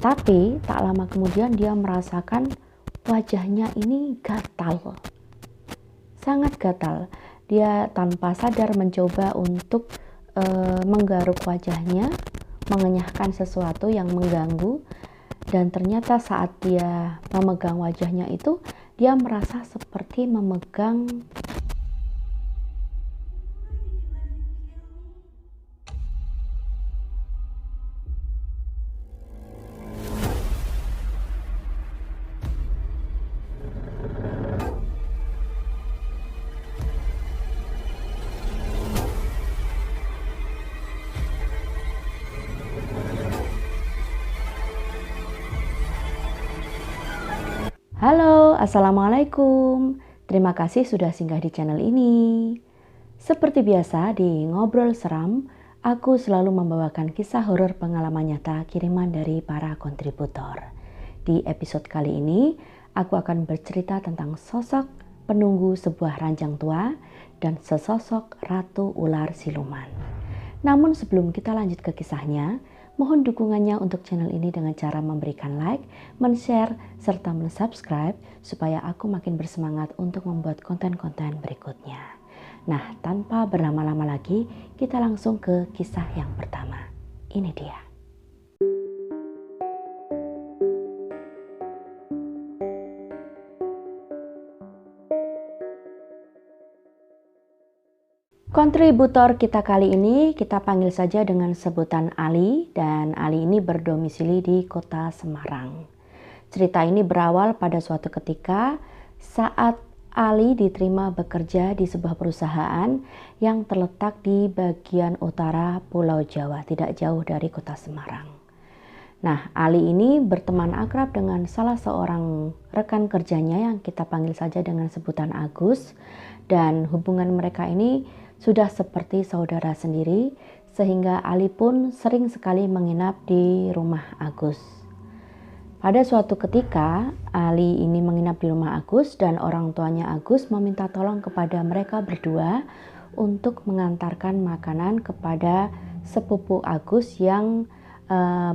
Tapi tak lama kemudian dia merasakan wajahnya ini gatal, sangat gatal. Dia tanpa sadar mencoba untuk menggaruk wajahnya, mengenyahkan sesuatu yang mengganggu, dan ternyata saat dia memegang wajahnya itu, dia merasa seperti memegang Halo, Assalamualaikum. Terima kasih sudah singgah di channel ini. Seperti biasa di Ngobrol Seram, aku selalu membawakan kisah horor pengalaman nyata kiriman dari para kontributor. Di episode kali ini, aku akan bercerita tentang sosok penunggu sebuah ranjang tua dan sesosok ratu ular siluman. Namun sebelum kita lanjut ke kisahnya, mohon dukungannya untuk channel ini dengan cara memberikan like, men-share, serta men-subscribe supaya aku makin bersemangat untuk membuat konten-konten berikutnya. Nah, tanpa berlama-lama lagi, kita langsung ke kisah yang pertama. Ini dia. Kontributor kita kali ini kita panggil saja dengan sebutan Ali, dan Ali ini berdomisili di kota Semarang. Cerita ini berawal pada suatu ketika saat Ali diterima bekerja di sebuah perusahaan yang terletak di bagian utara Pulau Jawa, tidak jauh dari kota Semarang. Nah, Ali ini berteman akrab dengan salah seorang rekan kerjanya yang kita panggil saja dengan sebutan Agus, dan hubungan mereka ini sudah seperti saudara sendiri, sehingga Ali pun sering sekali menginap di rumah Agus. Pada suatu ketika, Ali ini menginap di rumah Agus dan orang tuanya Agus meminta tolong kepada mereka berdua untuk mengantarkan makanan kepada sepupu Agus yang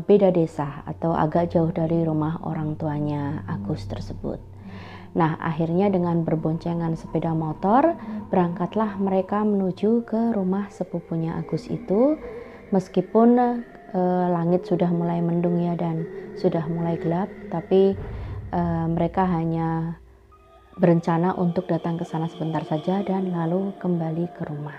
beda desa atau agak jauh dari rumah orang tuanya Agus tersebut. Nah, akhirnya dengan berboncengan sepeda motor, berangkatlah mereka menuju ke rumah sepupunya Agus itu. Meskipun langit sudah mulai mendung ya dan sudah mulai gelap, tapi mereka hanya berencana untuk datang ke sana sebentar saja dan lalu kembali ke rumah.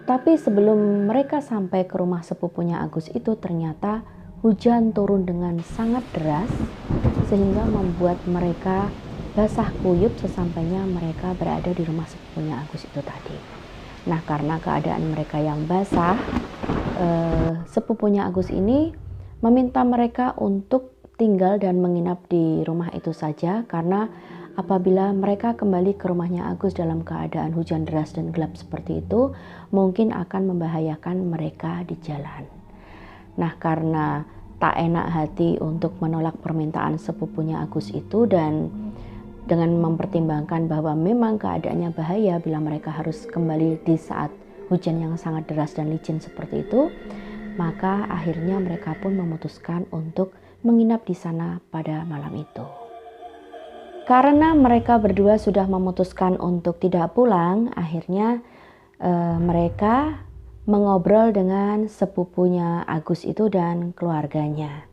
Tapi sebelum mereka sampai ke rumah sepupunya Agus itu, ternyata hujan turun dengan sangat deras sehingga membuat mereka basah kuyup sesampainya mereka berada di rumah sepupunya Agus itu tadi. Nah, karena keadaan mereka yang basah, sepupunya Agus ini meminta mereka untuk tinggal dan menginap di rumah itu saja, karena apabila mereka kembali ke rumahnya Agus dalam keadaan hujan deras dan gelap seperti itu, mungkin akan membahayakan mereka di jalan. Nah, karena tak enak hati untuk menolak permintaan sepupunya Agus itu, dan dengan mempertimbangkan bahwa memang keadaannya bahaya bila mereka harus kembali di saat hujan yang sangat deras dan licin seperti itu, maka akhirnya mereka pun memutuskan untuk menginap di sana pada malam itu. Karena mereka berdua sudah memutuskan untuk tidak pulang, akhirnya mereka mengobrol dengan sepupunya Agus itu dan keluarganya.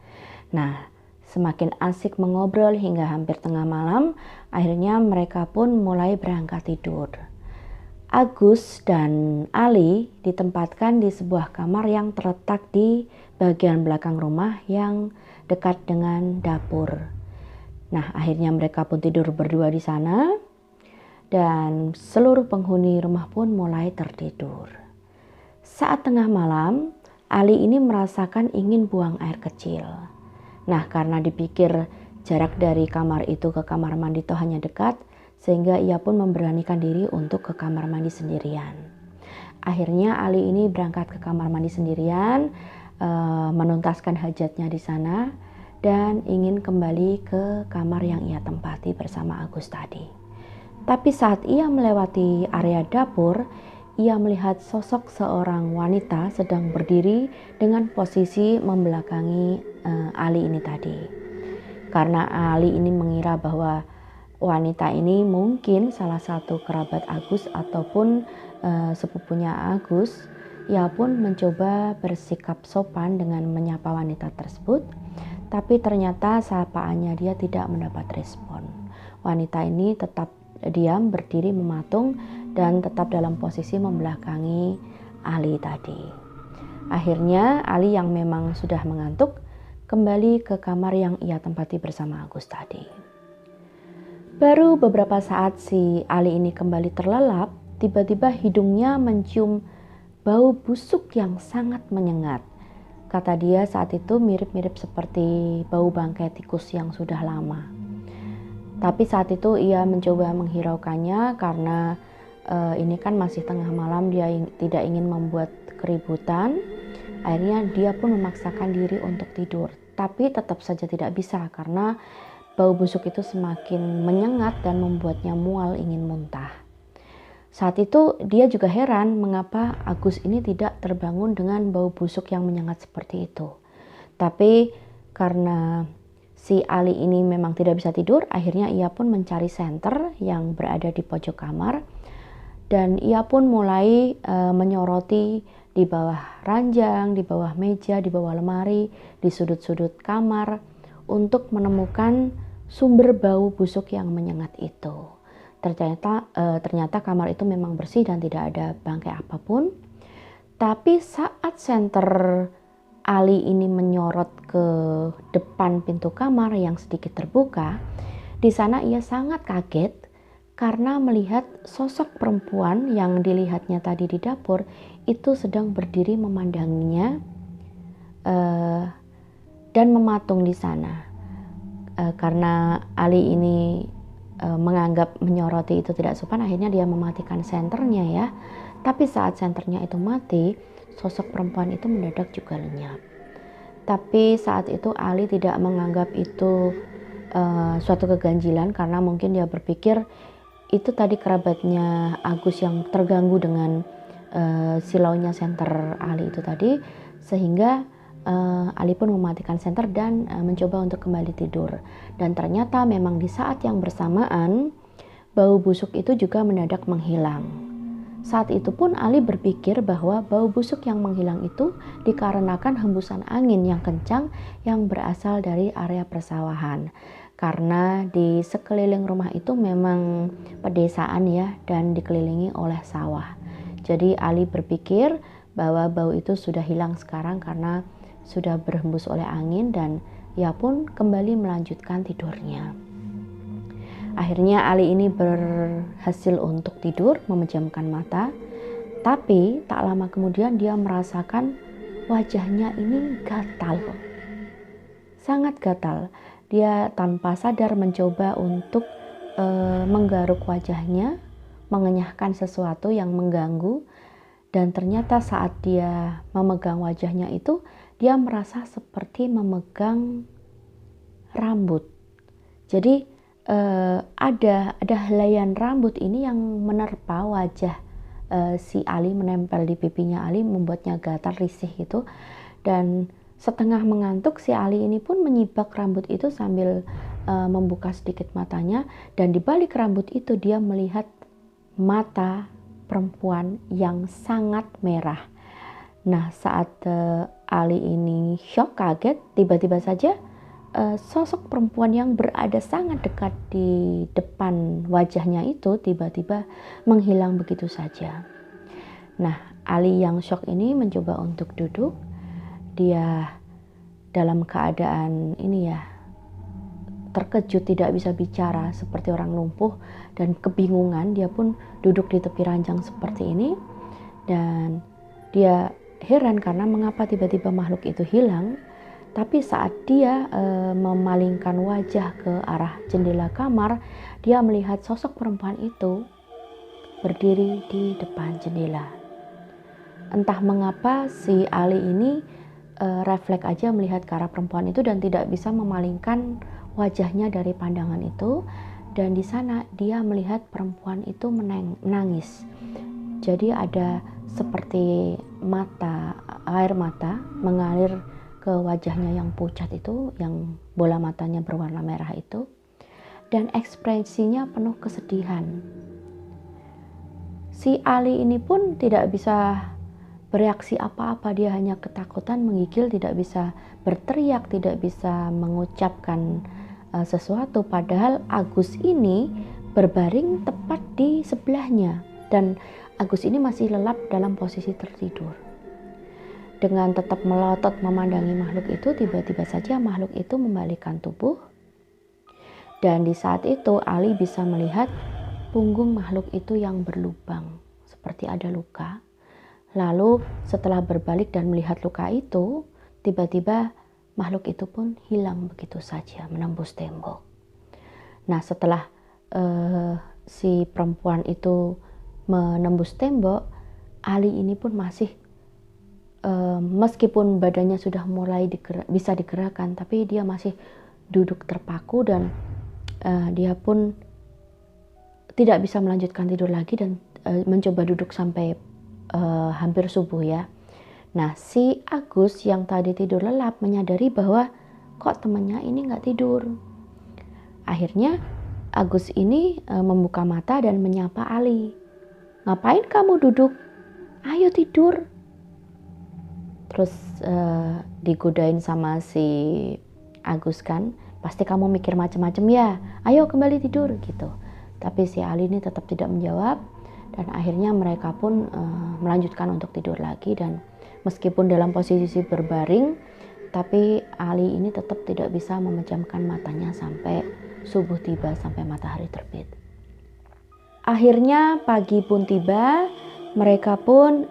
Nah, semakin asik mengobrol hingga hampir tengah malam, akhirnya mereka pun mulai berangkat tidur. Agus dan Ali ditempatkan di sebuah kamar yang terletak di bagian belakang rumah yang dekat dengan dapur. Nah, akhirnya mereka pun tidur berdua di sana dan seluruh penghuni rumah pun mulai tertidur. Saat tengah malam, Ali ini merasakan ingin buang air kecil. Nah, karena dipikir jarak dari kamar itu ke kamar mandi itu hanya dekat, sehingga ia pun memberanikan diri untuk ke kamar mandi sendirian. Akhirnya Ali ini berangkat ke kamar mandi sendirian, menuntaskan hajatnya di sana, dan ingin kembali ke kamar yang ia tempati bersama Agus tadi. Tapi saat ia melewati area dapur, ia melihat sosok seorang wanita sedang berdiri dengan posisi membelakangi Ali ini tadi. Karena Ali ini mengira bahwa wanita ini mungkin salah satu kerabat Agus ataupun sepupunya Agus, ia pun mencoba bersikap sopan dengan menyapa wanita tersebut, tapi ternyata sapaannya dia tidak mendapat respon. Wanita ini tetap diam berdiri mematung dan tetap dalam posisi membelakangi Ali tadi. Akhirnya Ali yang memang sudah mengantuk kembali ke kamar yang ia tempati bersama Agus tadi. Baru beberapa saat si Ali ini kembali terlelap, tiba-tiba hidungnya mencium bau busuk yang sangat menyengat. Kata dia saat itu mirip-mirip seperti bau bangkai tikus yang sudah lama. Tapi saat itu ia mencoba menghiraukannya karena ini kan masih tengah malam, dia tidak ingin membuat keributan. Akhirnya dia pun memaksakan diri untuk tidur. Tapi tetap saja tidak bisa karena bau busuk itu semakin menyengat dan membuatnya mual ingin muntah. Saat itu dia juga heran mengapa Agus ini tidak terbangun dengan bau busuk yang menyengat seperti itu. Tapi karena si Ali ini memang tidak bisa tidur, akhirnya ia pun mencari senter yang berada di pojok kamar dan ia pun mulai menyoroti di bawah ranjang, di bawah meja, di bawah lemari, di sudut-sudut kamar untuk menemukan sumber bau busuk yang menyengat itu. Ternyata kamar itu memang bersih dan tidak ada bangkai apapun. Tapi saat senter Ali ini menyorot ke depan pintu kamar yang sedikit terbuka, di sana ia sangat kaget karena melihat sosok perempuan yang dilihatnya tadi di dapur itu sedang berdiri memandanginya dan mematung di sana. Karena Ali ini menganggap menyoroti itu tidak sopan, akhirnya dia mematikan senternya ya. Tapi saat senternya itu mati, sosok perempuan itu mendadak juga lenyap. Tapi saat itu Ali tidak menganggap itu suatu keganjilan karena mungkin dia berpikir itu tadi kerabatnya Agus yang terganggu dengan silaunya senter Ali itu tadi, sehingga Ali pun mematikan senter dan mencoba untuk kembali tidur. Dan ternyata memang di saat yang bersamaan bau busuk itu juga mendadak menghilang. Saat itu pun Ali berpikir bahwa bau busuk yang menghilang itu dikarenakan hembusan angin yang kencang yang berasal dari area persawahan. Karena di sekeliling rumah itu memang pedesaan ya dan dikelilingi oleh sawah. Jadi Ali berpikir bahwa bau itu sudah hilang sekarang karena sudah berhembus oleh angin dan ia pun kembali melanjutkan tidurnya. Akhirnya Ali ini berhasil untuk tidur, memejamkan mata. Tapi tak lama kemudian dia merasakan wajahnya ini gatal. Sangat gatal. Dia tanpa sadar mencoba untuk menggaruk wajahnya, mengenyahkan sesuatu yang mengganggu. Dan ternyata saat dia memegang wajahnya itu, dia merasa seperti memegang rambut. Jadi ada helaian rambut ini yang menerpa wajah si Ali, menempel di pipinya Ali, membuatnya gatal risih gitu. Dan setengah mengantuk si Ali ini pun menyibak rambut itu sambil membuka sedikit matanya, dan di balik rambut itu dia melihat mata perempuan yang sangat merah. Nah, saat Ali ini shock, kaget, tiba-tiba saja sosok perempuan yang berada sangat dekat di depan wajahnya itu tiba-tiba menghilang begitu saja. Nah, Ali yang shock ini mencoba untuk duduk. Dia dalam keadaan ini ya, terkejut, tidak bisa bicara, seperti orang lumpuh dan kebingungan. Dia pun duduk di tepi ranjang seperti ini dan dia heran karena mengapa tiba-tiba makhluk itu hilang. Tapi saat dia memalingkan wajah ke arah jendela kamar, dia melihat sosok perempuan itu berdiri di depan jendela. Entah mengapa si Ali ini refleks aja melihat ke arah perempuan itu dan tidak bisa memalingkan wajahnya dari pandangan itu. Dan di sana dia melihat perempuan itu menangis. Jadi ada seperti air mata mengalir ke wajahnya yang pucat itu, yang bola matanya berwarna merah itu, dan ekspresinya penuh kesedihan. Si Ali ini pun tidak bisa bereaksi apa-apa, dia hanya ketakutan, menggigil, tidak bisa berteriak, tidak bisa mengucapkan sesuatu, padahal Agus ini berbaring tepat di sebelahnya dan Agus ini masih lelap dalam posisi tertidur. Dengan tetap melotot memandangi makhluk itu, tiba-tiba saja makhluk itu membalikkan tubuh, dan di saat itu Ali bisa melihat punggung makhluk itu yang berlubang seperti ada luka. Lalu setelah berbalik dan melihat luka itu, tiba-tiba makhluk itu pun hilang begitu saja, menembus tembok. Nah, setelah si perempuan itu menembus tembok, Ali ini pun masih meskipun badannya sudah mulai bisa digerakkan, tapi dia masih duduk terpaku dan dia pun tidak bisa melanjutkan tidur lagi dan mencoba duduk sampai hampir subuh ya. Nah, si Agus yang tadi tidur lelap menyadari bahwa kok temannya ini nggak tidur. Akhirnya Agus ini membuka mata dan menyapa Ali. Ngapain kamu duduk? Ayo tidur. Terus digodain sama si Agus kan, pasti kamu mikir macam-macam ya. Ayo kembali tidur gitu. Tapi si Ali ini tetap tidak menjawab. Dan akhirnya mereka pun melanjutkan untuk tidur lagi, dan meskipun dalam posisi berbaring, tapi Ali ini tetap tidak bisa memejamkan matanya sampai subuh tiba, sampai matahari terbit. Akhirnya pagi pun tiba, mereka pun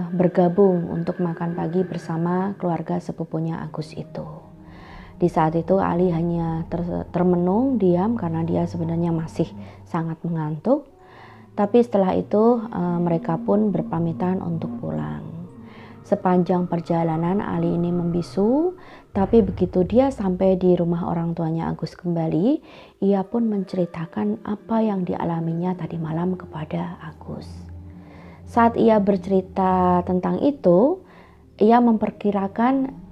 bergabung untuk makan pagi bersama keluarga sepupunya Agus itu. Di saat itu Ali hanya termenung diam karena dia sebenarnya masih sangat mengantuk. Tapi setelah itu mereka pun berpamitan untuk pulang. Sepanjang perjalanan Ali ini membisu, tapi begitu dia sampai di rumah orang tuanya Agus kembali, ia pun menceritakan apa yang dialaminya tadi malam kepada Agus. Saat ia bercerita tentang itu, ia memperkirakan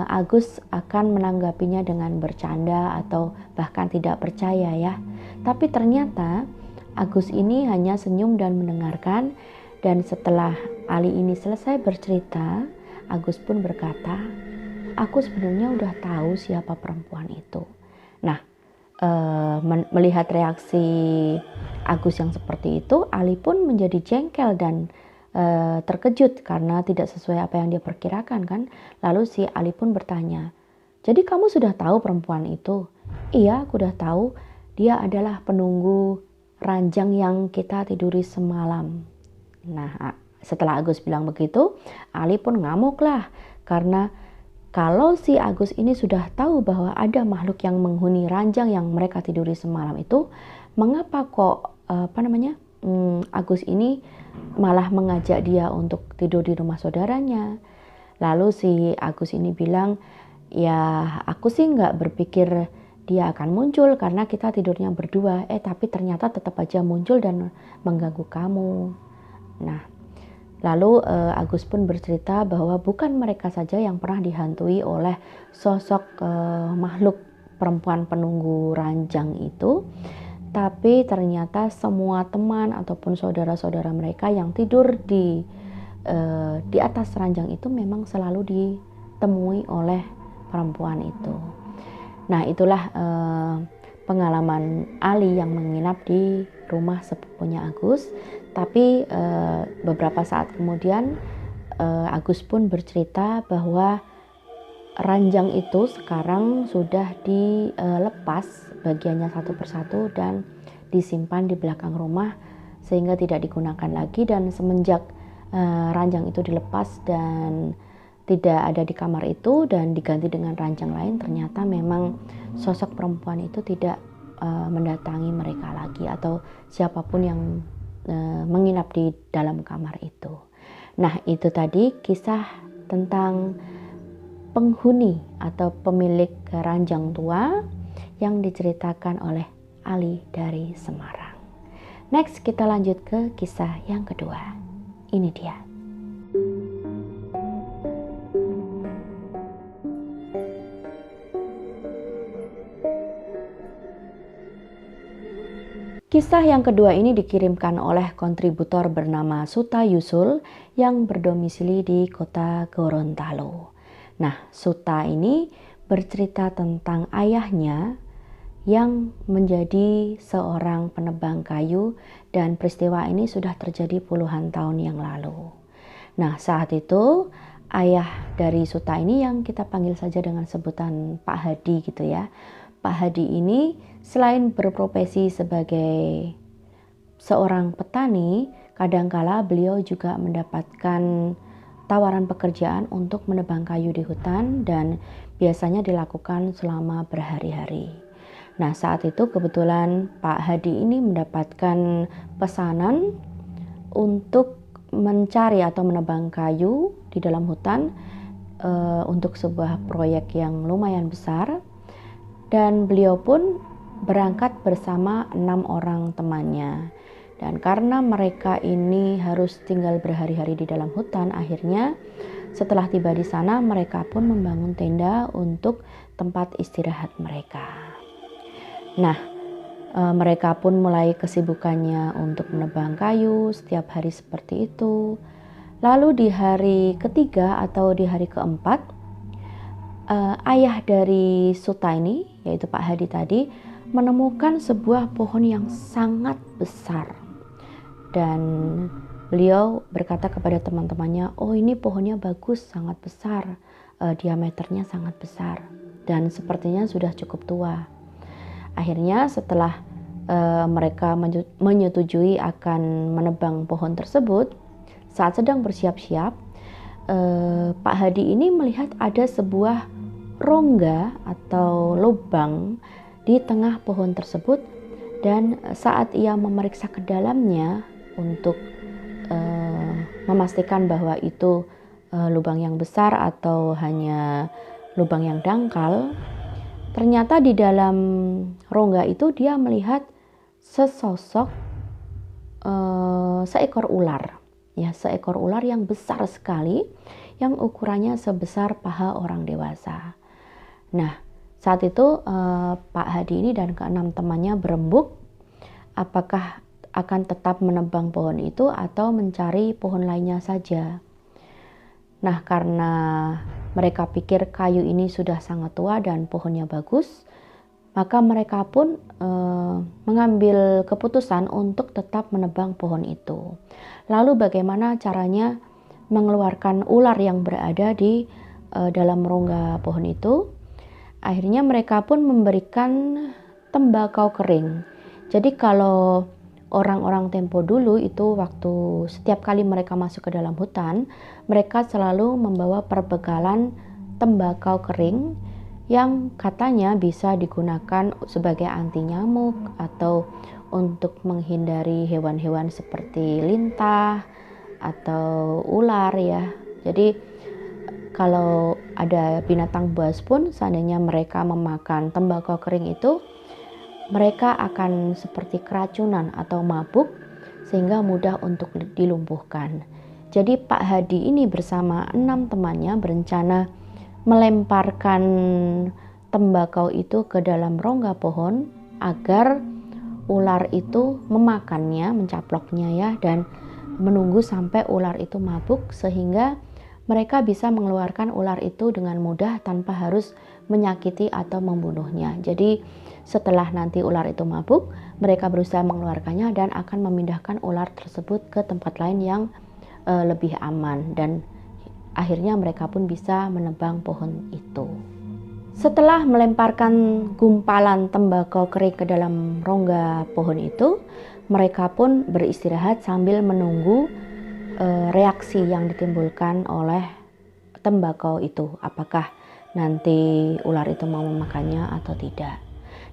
Agus akan menanggapinya dengan bercanda atau bahkan tidak percaya ya. Tapi ternyata Agus ini hanya senyum dan mendengarkan, dan setelah Ali ini selesai bercerita, Agus pun berkata, aku sebenarnya udah tahu siapa perempuan itu. Nah, melihat reaksi Agus yang seperti itu, Ali pun menjadi jengkel dan terkejut karena tidak sesuai apa yang dia perkirakan kan. Lalu si Ali pun bertanya, jadi kamu sudah tahu perempuan itu? Iya, aku udah tahu. Dia adalah penunggu ranjang yang kita tiduri semalam. Nah, setelah Agus bilang begitu, Ali pun ngamuk lah, karena kalau si Agus ini sudah tahu bahwa ada makhluk yang menghuni ranjang yang mereka tiduri semalam itu, mengapa kok Agus ini malah mengajak dia untuk tidur di rumah saudaranya? Lalu si Agus ini bilang, ya aku sih nggak berpikir dia akan muncul karena kita tidurnya berdua, tapi ternyata tetap aja muncul dan mengganggu kamu. Nah, lalu Agus pun bercerita bahwa bukan mereka saja yang pernah dihantui oleh sosok makhluk perempuan penunggu ranjang itu, tapi ternyata semua teman ataupun saudara-saudara mereka yang tidur di atas ranjang itu memang selalu ditemui oleh perempuan itu. Nah, itulah pengalaman Ali yang menginap di rumah sepupunya Agus. Tapi beberapa saat kemudian Agus pun bercerita bahwa ranjang itu sekarang sudah dilepas bagiannya satu persatu dan disimpan di belakang rumah sehingga tidak digunakan lagi. Dan semenjak ranjang itu dilepas dan tidak ada di kamar itu dan diganti dengan ranjang lain, ternyata memang sosok perempuan itu tidak mendatangi mereka lagi atau siapapun yang menginap di dalam kamar itu. Nah, itu tadi kisah tentang penghuni atau pemilik ranjang tua yang diceritakan oleh Ali dari Semarang. Next, kita lanjut ke kisah yang kedua. Ini dia. Kisah yang kedua ini dikirimkan oleh kontributor bernama Suta Yusul yang berdomisili di kota Gorontalo. Nah, Suta ini bercerita tentang ayahnya yang menjadi seorang penebang kayu dan peristiwa ini sudah terjadi puluhan tahun yang lalu. Nah, saat itu ayah dari Suta ini yang kita panggil saja dengan sebutan Pak Hadi gitu ya. Pak Hadi ini selain berprofesi sebagai seorang petani, kadangkala beliau juga mendapatkan tawaran pekerjaan untuk menebang kayu di hutan dan biasanya dilakukan selama berhari-hari. Nah, saat itu kebetulan Pak Hadi ini mendapatkan pesanan untuk mencari atau menebang kayu di dalam hutan untuk sebuah proyek yang lumayan besar. Dan beliau pun berangkat bersama 6 orang temannya. Dan karena mereka ini harus tinggal berhari-hari di dalam hutan, akhirnya setelah tiba di sana mereka pun membangun tenda untuk tempat istirahat mereka. Nah, mereka pun mulai kesibukannya untuk menebang kayu setiap hari seperti itu. Lalu di hari ketiga atau di hari keempat, ayah dari Suta ini, yaitu Pak Hadi tadi, menemukan sebuah pohon yang sangat besar. Dan beliau berkata kepada teman-temannya, oh ini pohonnya bagus, sangat besar, diameternya sangat besar, dan sepertinya sudah cukup tua. Akhirnya setelah mereka menyetujui akan menebang pohon tersebut, saat sedang bersiap-siap, Pak Hadi ini melihat ada sebuah rongga atau lubang di tengah pohon tersebut, dan saat ia memeriksa ke dalamnya untuk memastikan bahwa itu lubang yang besar atau hanya lubang yang dangkal, ternyata di dalam rongga itu dia melihat sesosok seekor ular. Ya, seekor ular yang besar sekali, yang ukurannya sebesar paha orang dewasa. Nah, saat itu Pak Hadi ini dan ke-6 temannya berembuk apakah akan tetap menebang pohon itu atau mencari pohon lainnya saja. Nah, karena mereka pikir kayu ini sudah sangat tua dan pohonnya bagus, maka mereka pun mengambil keputusan untuk tetap menebang pohon itu. Lalu bagaimana caranya mengeluarkan ular yang berada di dalam rongga pohon itu? Akhirnya mereka pun memberikan tembakau kering. Jadi kalau orang-orang tempo dulu itu waktu setiap kali mereka masuk ke dalam hutan, mereka selalu membawa perbekalan tembakau kering yang katanya bisa digunakan sebagai anti nyamuk atau untuk menghindari hewan-hewan seperti lintah atau ular ya. Jadi kalau ada binatang buas pun seandainya mereka memakan tembakau kering itu, mereka akan seperti keracunan atau mabuk sehingga mudah untuk dilumpuhkan. Jadi Pak Hadi ini bersama 6 temannya berencana melemparkan tembakau itu ke dalam rongga pohon agar ular itu memakannya, mencaploknya ya, dan menunggu sampai ular itu mabuk sehingga mereka bisa mengeluarkan ular itu dengan mudah tanpa harus menyakiti atau membunuhnya. Jadi setelah nanti ular itu mabuk, mereka berusaha mengeluarkannya dan akan memindahkan ular tersebut ke tempat lain yang lebih aman, dan akhirnya mereka pun bisa menebang pohon itu. Setelah melemparkan gumpalan tembakau kering ke dalam rongga pohon itu, mereka pun beristirahat sambil menunggu reaksi yang ditimbulkan oleh tembakau itu, apakah nanti ular itu mau memakannya atau tidak.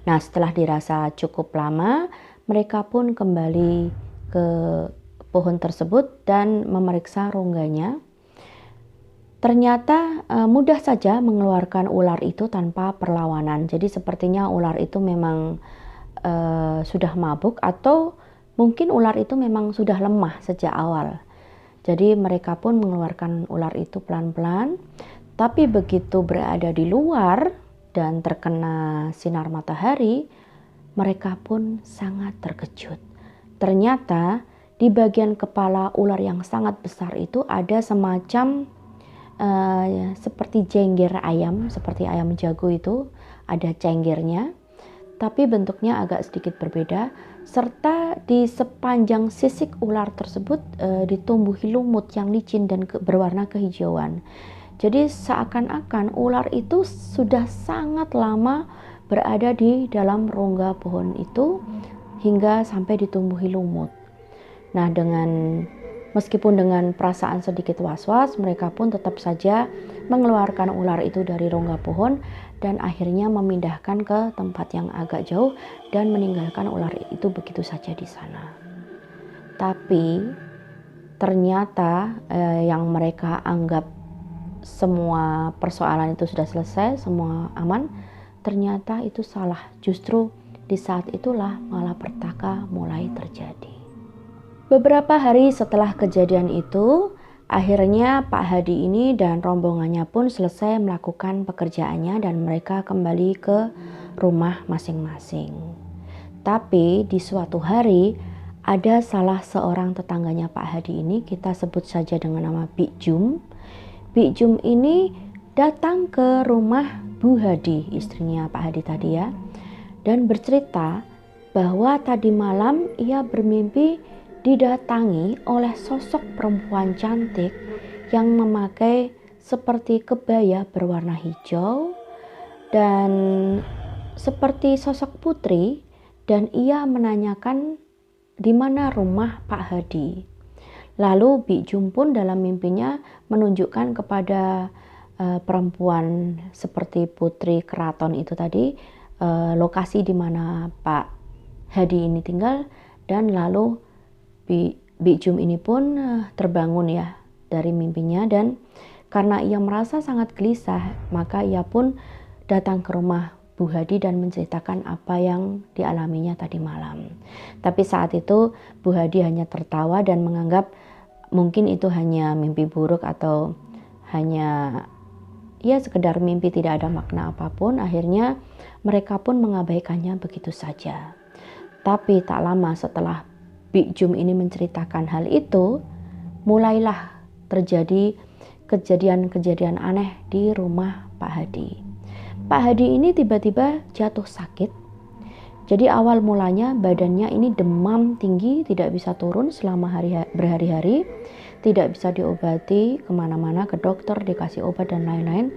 Nah, setelah dirasa cukup lama, mereka pun kembali ke pohon tersebut dan memeriksa rongganya. Ternyata mudah saja mengeluarkan ular itu tanpa perlawanan. Jadi sepertinya ular itu memang sudah mabuk atau mungkin ular itu memang sudah lemah sejak awal. Jadi mereka pun mengeluarkan ular itu pelan-pelan. Tapi begitu berada di luar dan terkena sinar matahari, mereka pun sangat terkejut. Ternyata di bagian kepala ular yang sangat besar itu ada semacam seperti cengger ayam, seperti ayam jago itu, ada cenggernya, tapi bentuknya agak sedikit berbeda, serta di sepanjang sisik ular tersebut ditumbuhi lumut yang licin dan berwarna kehijauan. Jadi seakan-akan ular itu sudah sangat lama berada di dalam rongga pohon itu hingga sampai ditumbuhi lumut. Nah, meskipun dengan perasaan sedikit was-was, mereka pun tetap saja mengeluarkan ular itu dari rongga pohon dan akhirnya memindahkan ke tempat yang agak jauh dan meninggalkan ular itu begitu saja di sana. Tapi ternyata yang mereka anggap semua persoalan itu sudah selesai, semua aman, ternyata itu salah. Justru di saat itulah malapetaka mulai terjadi. Beberapa hari setelah kejadian itu, akhirnya Pak Hadi ini dan rombongannya pun selesai melakukan pekerjaannya dan mereka kembali ke rumah masing-masing. Tapi di suatu hari ada salah seorang tetangganya Pak Hadi ini, kita sebut saja dengan nama Bik Jum. Bik Jum ini datang ke rumah Bu Hadi, istrinya Pak Hadi tadi ya, dan bercerita bahwa tadi malam ia bermimpi didatangi oleh sosok perempuan cantik yang memakai seperti kebaya berwarna hijau dan seperti sosok putri, dan ia menanyakan di mana rumah Pak Hadi. Lalu Bik Jum pun dalam mimpinya menunjukkan kepada perempuan seperti putri keraton itu tadi lokasi di mana Pak Hadi ini tinggal, dan lalu Bik Jum ini pun terbangun ya dari mimpinya, dan karena ia merasa sangat gelisah maka ia pun datang ke rumah Bu Hadi dan menceritakan apa yang dialaminya tadi malam. Tapi saat itu Bu Hadi hanya tertawa dan menganggap mungkin itu hanya mimpi buruk atau hanya ya sekedar mimpi, tidak ada makna apapun. Akhirnya mereka pun mengabaikannya begitu saja. Tapi tak lama setelah Bik Jum ini menceritakan hal itu, mulailah terjadi kejadian-kejadian aneh di rumah Pak Hadi. Pak Hadi ini tiba-tiba jatuh sakit. Jadi awal mulanya badannya ini demam tinggi, tidak bisa turun selama berhari-hari, tidak bisa diobati kemana-mana, ke dokter, dikasih obat dan lain-lain.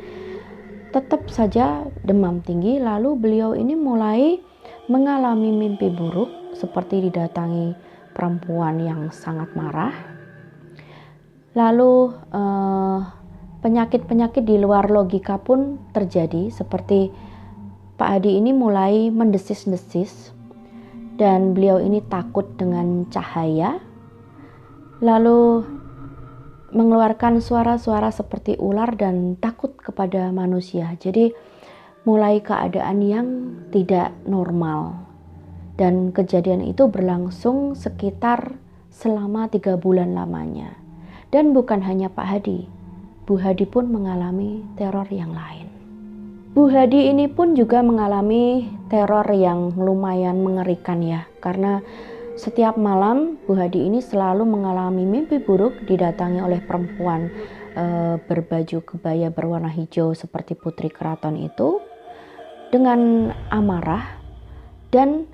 Tetap saja demam tinggi, lalu beliau ini mulai mengalami mimpi buruk seperti didatangi perempuan yang sangat marah. Lalu penyakit-penyakit di luar logika pun terjadi, seperti Pak Hadi ini mulai mendesis-desis dan beliau ini takut dengan cahaya, lalu mengeluarkan suara-suara seperti ular dan takut kepada manusia. Jadi mulai keadaan yang tidak normal, dan kejadian itu berlangsung sekitar selama 3 bulan lamanya. Dan bukan hanya Pak Hadi, Bu Hadi pun mengalami teror yang lain. Bu Hadi ini pun juga mengalami teror yang lumayan mengerikan ya, karena setiap malam Bu Hadi ini selalu mengalami mimpi buruk didatangi oleh perempuan berbaju kebaya berwarna hijau seperti putri keraton itu dengan amarah, dan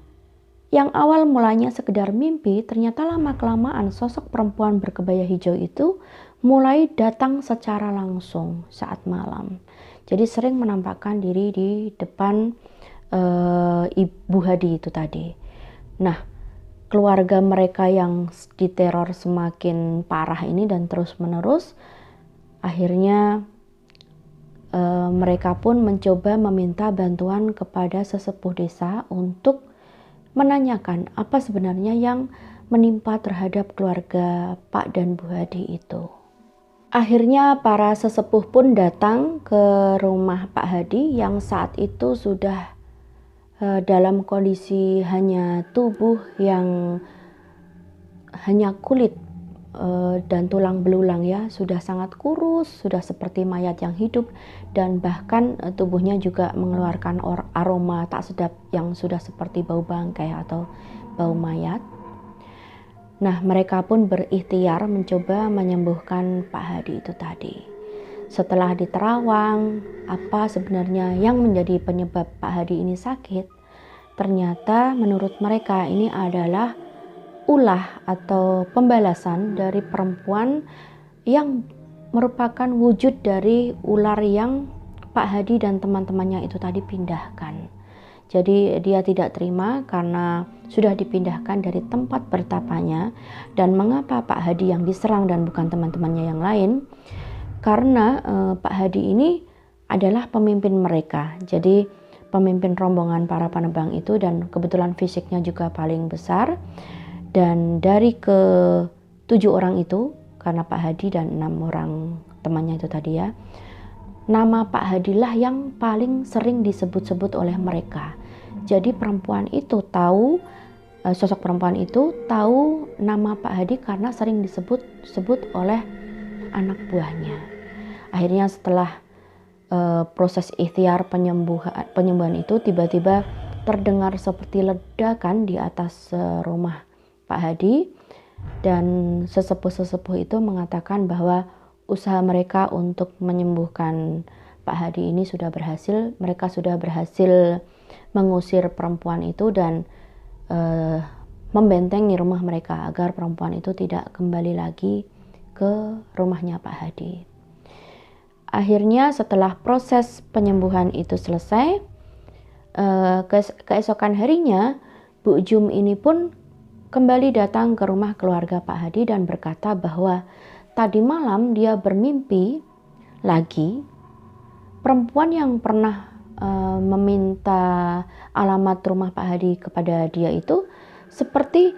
yang awal mulanya sekedar mimpi, ternyata lama-kelamaan sosok perempuan berkebaya hijau itu mulai datang secara langsung saat malam. Jadi sering menampakkan diri di depan Ibu Hadi itu tadi. Nah, keluarga mereka yang diteror semakin parah ini dan terus-menerus, akhirnya mereka pun mencoba meminta bantuan kepada sesepuh desa untuk menanyakan apa sebenarnya yang menimpa terhadap keluarga Pak dan Bu Hadi itu. Akhirnya para sesepuh pun datang ke rumah Pak Hadi yang saat itu sudah dalam kondisi hanya tubuh yang hanya kulit dan tulang belulang ya, sudah sangat kurus, sudah seperti mayat yang hidup, dan bahkan tubuhnya juga mengeluarkan aroma tak sedap yang sudah seperti bau bangkai atau bau mayat. Nah, mereka pun berikhtiar mencoba menyembuhkan Pak Hadi itu tadi. Setelah diterawang, apa sebenarnya yang menjadi penyebab Pak Hadi ini sakit? Ternyata menurut mereka ini adalah ulah atau pembalasan dari perempuan yang merupakan wujud dari ular yang Pak Hadi dan teman-temannya itu tadi pindahkan. Jadi dia tidak terima karena sudah dipindahkan dari tempat bertapanya. Dan mengapa Pak Hadi yang diserang dan bukan teman-temannya yang lain? Karena Pak Hadi ini adalah pemimpin mereka. Jadi pemimpin rombongan para penebang itu, dan kebetulan fisiknya juga paling besar. Dan dari ke-7 orang itu, karena Pak Hadi dan 6 orang temannya itu tadi ya, nama Pak Hadilah yang paling sering disebut-sebut oleh mereka. Jadi perempuan itu tahu, sosok perempuan itu tahu nama Pak Hadi karena sering disebut-sebut oleh anak buahnya. Akhirnya setelah proses ikhtiar penyembuhan itu, tiba-tiba terdengar seperti ledakan di atas rumah Pak Hadi, dan sesepuh-sesepuh itu mengatakan bahwa usaha mereka untuk menyembuhkan Pak Hadi ini sudah berhasil. Mereka sudah berhasil mengusir perempuan itu dan membentengi rumah mereka agar perempuan itu tidak kembali lagi ke rumahnya Pak Hadi. Akhirnya setelah proses penyembuhan itu selesai, keesokan harinya Bu Jum ini pun kembali datang ke rumah keluarga Pak Hadi dan berkata bahwa tadi malam dia bermimpi lagi perempuan yang pernah meminta alamat rumah Pak Hadi kepada dia itu seperti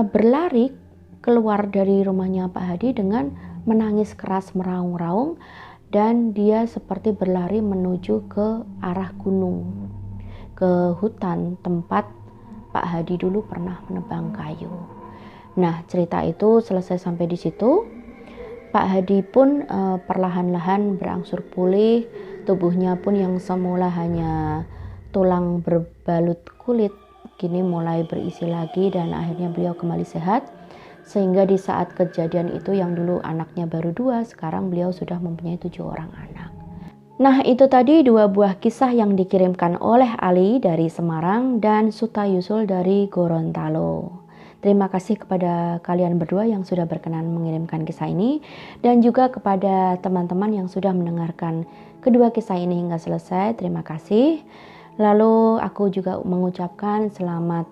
berlari keluar dari rumahnya Pak Hadi dengan menangis keras meraung-raung, dan dia seperti berlari menuju ke arah gunung, ke hutan tempat Pak Hadi dulu pernah menebang kayu. Nah, cerita itu selesai sampai di situ. Pak Hadi pun perlahan-lahan berangsur pulih, tubuhnya pun yang semula hanya tulang berbalut kulit, kini mulai berisi lagi dan akhirnya beliau kembali sehat. Sehingga di saat kejadian itu yang dulu anaknya baru 2, sekarang beliau sudah mempunyai 7 orang anak. Nah, itu tadi 2 buah kisah yang dikirimkan oleh Ali dari Semarang dan Suta Yusul dari Gorontalo. Terima kasih kepada kalian berdua yang sudah berkenan mengirimkan kisah ini, dan juga kepada teman-teman yang sudah mendengarkan kedua kisah ini hingga selesai. Terima kasih. Lalu aku juga mengucapkan selamat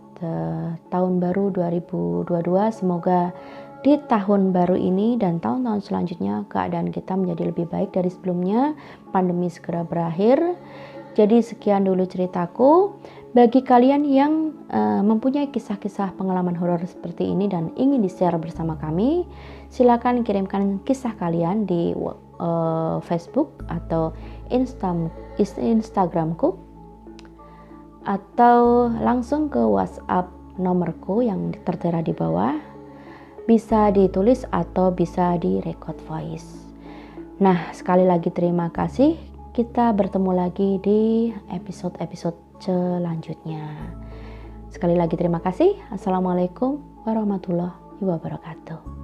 tahun baru 2022. Semoga di tahun baru ini dan tahun-tahun selanjutnya keadaan kita menjadi lebih baik dari sebelumnya, pandemi segera berakhir. Jadi sekian dulu ceritaku. Bagi kalian yang mempunyai kisah-kisah pengalaman horor seperti ini dan ingin di-share bersama kami, silakan kirimkan kisah kalian di Facebook atau Instagramku, atau langsung ke WhatsApp nomorku yang tertera di bawah. Bisa ditulis atau bisa direkod voice. Nah, sekali lagi terima kasih. Kita bertemu lagi di episode-episode selanjutnya. Sekali lagi terima kasih. Assalamualaikum warahmatullahi wabarakatuh.